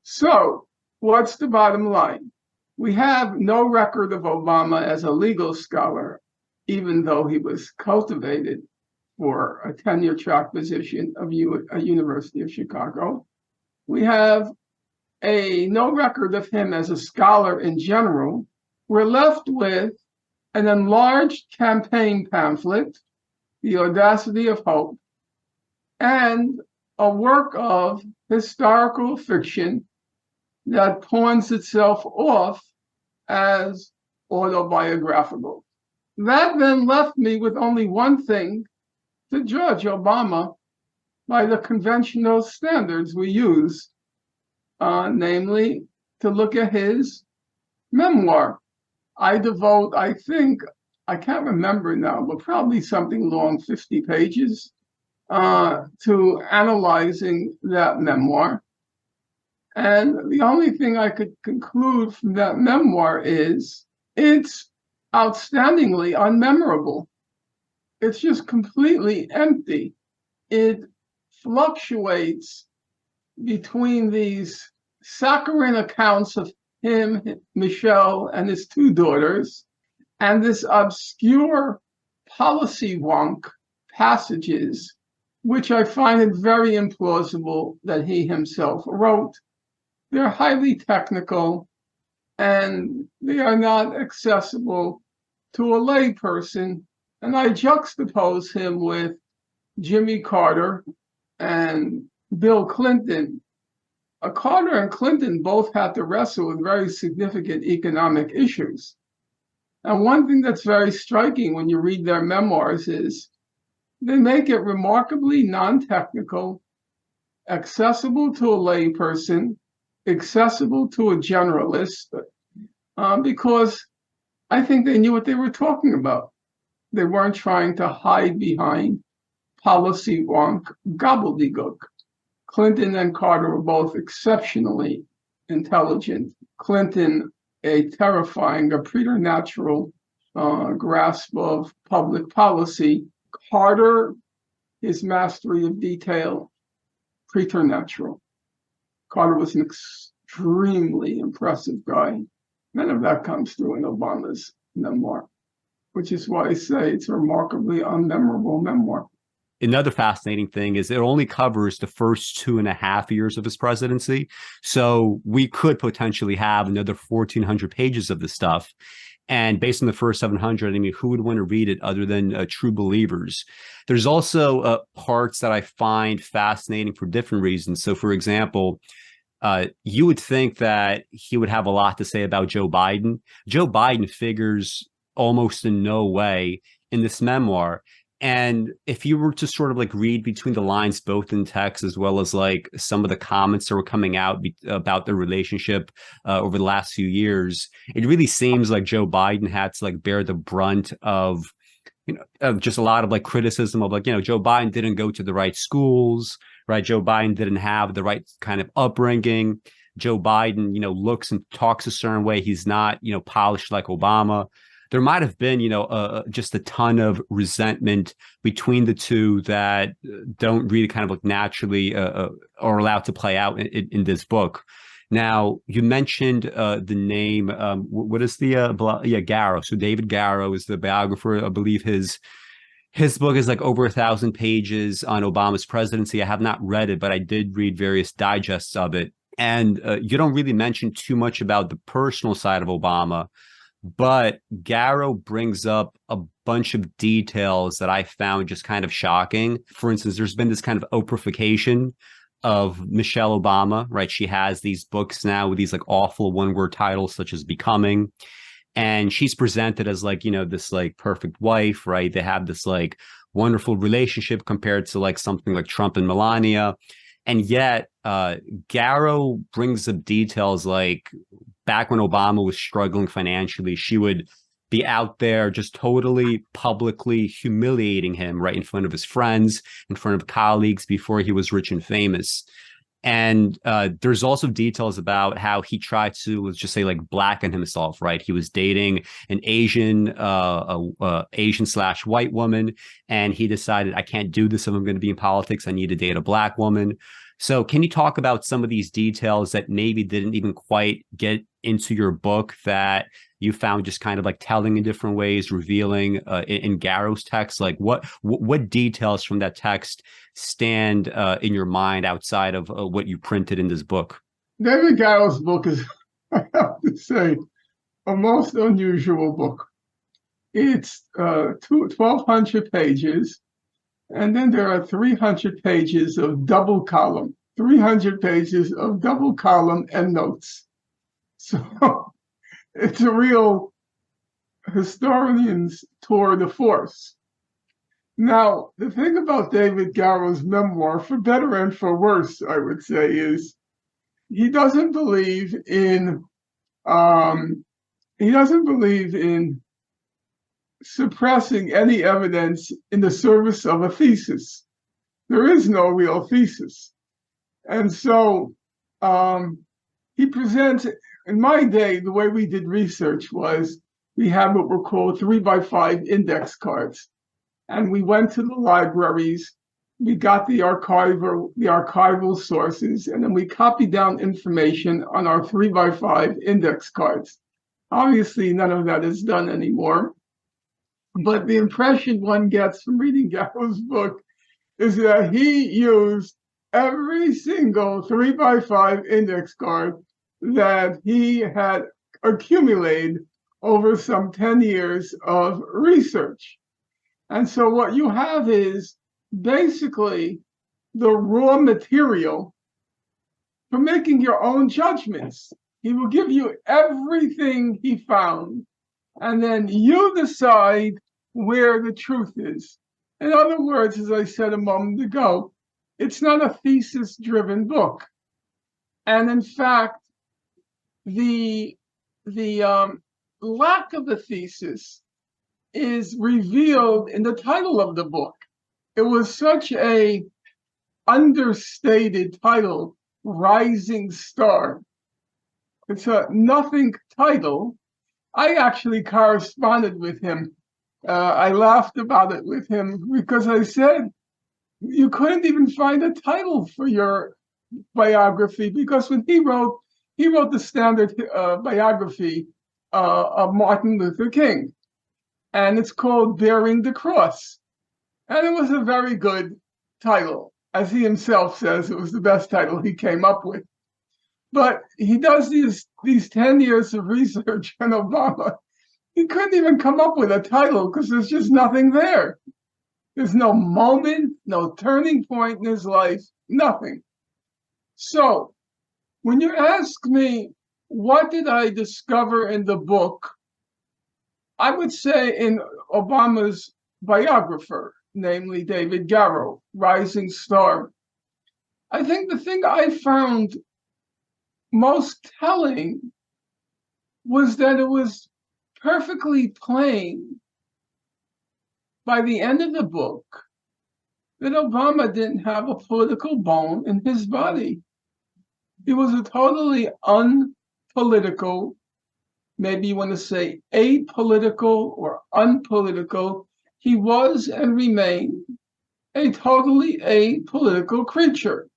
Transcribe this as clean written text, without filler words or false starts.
So, what's the bottom line? We have no record of Obama as a legal scholar, even though he was cultivated for a tenure track position of University of Chicago. We have no record of him as a scholar in general. We're left with an enlarged campaign pamphlet, The Audacity of Hope, and a work of historical fiction that pawns itself off as autobiographical. That then left me with only one thing to judge Obama by the conventional standards we use, namely to look at his memoir. I devote, I think, I can't remember now, but probably something long, 50 pages, to analyzing that memoir. And the only thing I could conclude from that memoir is it's outstandingly unmemorable. It's just completely empty. It fluctuates between these saccharine accounts of him, Michelle, and his two daughters, and this obscure policy wonk passages, which I find it very implausible that he himself wrote. They're highly technical, and they are not accessible to a lay person. And I juxtapose him with Jimmy Carter and Bill Clinton. Carter and Clinton both had to wrestle with very significant economic issues. And one thing that's very striking when you read their memoirs is they make it remarkably non-technical, accessible to a lay person, accessible to a generalist, because I think they knew what they were talking about. They weren't trying to hide behind policy wonk gobbledygook. Clinton and Carter were both exceptionally intelligent. Clinton, a terrifying, a preternatural grasp of public policy. Carter, his mastery of detail, preternatural. Carter was an extremely impressive guy. None of that comes through in Obama's memoir, which is why I say it's a remarkably unmemorable memoir. Another fascinating thing is it only covers the first 2.5 years of his presidency. So we could potentially have another 1,400 pages of this stuff. And based on the first 700, I mean, who would want to read it other than true believers? There's also parts that I find fascinating for different reasons. So, for example, you would think that he would have a lot to say about Joe Biden. Joe Biden figures almost in no way in this memoir. And if you were to sort of like read between the lines, both in text as well as like some of the comments that were coming out about their relationship over the last few years, it really seems like Joe Biden had to like bear the brunt of, of just a lot of like criticism of like, Joe Biden didn't go to the right schools, right? Joe Biden didn't have the right kind of upbringing. Joe Biden, looks and talks a certain way. He's not, polished like Obama. There might have been, just a ton of resentment between the two that don't really kind of like naturally are allowed to play out in this book. Now, you mentioned the name. What is the Garrow? So David Garrow is the biographer. I believe his book is like over 1,000 pages on Obama's presidency. I have not read it, but I did read various digests of it. And you don't really mention too much about the personal side of Obama. But Garrow brings up a bunch of details that I found just kind of shocking. For instance, there's been this kind of Oprahfication of Michelle Obama, right? She has these books now with these like awful one-word titles such as Becoming. And she's presented as like, this like perfect wife, right? They have this like wonderful relationship compared to like something like Trump and Melania. And yet Garrow brings up details like back when Obama was struggling financially, she would be out there just totally publicly humiliating him right in front of his friends, in front of colleagues before he was rich and famous. And there's also details about how he tried to, let's just say, like blacken himself, right? He was dating an Asian /white woman, and he decided, I can't do this if I'm going to be in politics. I need to date a black woman. So can you talk about some of these details that maybe didn't even quite get into your book that you found just kind of like telling in different ways, revealing in Garrow's text? Like what details from that text stand in your mind outside of what you printed in this book? David Garrow's book is, I have to say, a most unusual book. It's 1,200 pages, and then there are 300 pages of double column, 300 pages of double column endnotes. So it's a real historian's tour de force. Now, the thing about David Garrow's memoir, for better and for worse, I would say, is he doesn't believe in suppressing any evidence in the service of a thesis. There is no real thesis. And so he presents, in my day, the way we did research was we had what were called 3x5 index cards. And we went to the libraries, we got the archival sources, and then we copied down information on our 3x5 index cards. Obviously, none of that is done anymore. But the impression one gets from reading Garrow's book is that he used every single 3x5 index card that he had accumulated over some 10 years of research. And so what you have is basically the raw material for making your own judgments. He will give you everything he found, and then you decide where the truth is. In other words, as I said a moment ago, it's not a thesis-driven book. And in fact, the lack of a thesis is revealed in the title of the book. It was such a understated title, Rising Star. It's a nothing title. I actually corresponded with him. I laughed about it with him because I said, you couldn't even find a title for your biography, because when he wrote the standard biography of Martin Luther King, and it's called Bearing the Cross. And it was a very good title. As he himself says, it was the best title he came up with. But he does these 10 years of research on Obama. He couldn't even come up with a title because there's just nothing there. There's no moment, no turning point in his life, nothing. So when you ask me, what did I discover in the book? I would say in Obama's biographer, namely David Garrow, Rising Star, I think the thing I found most telling was that it was perfectly plain by the end of the book that Obama didn't have a political bone in his body. He was a totally unpolitical, maybe you want to say apolitical or unpolitical. He was and remained a totally apolitical creature.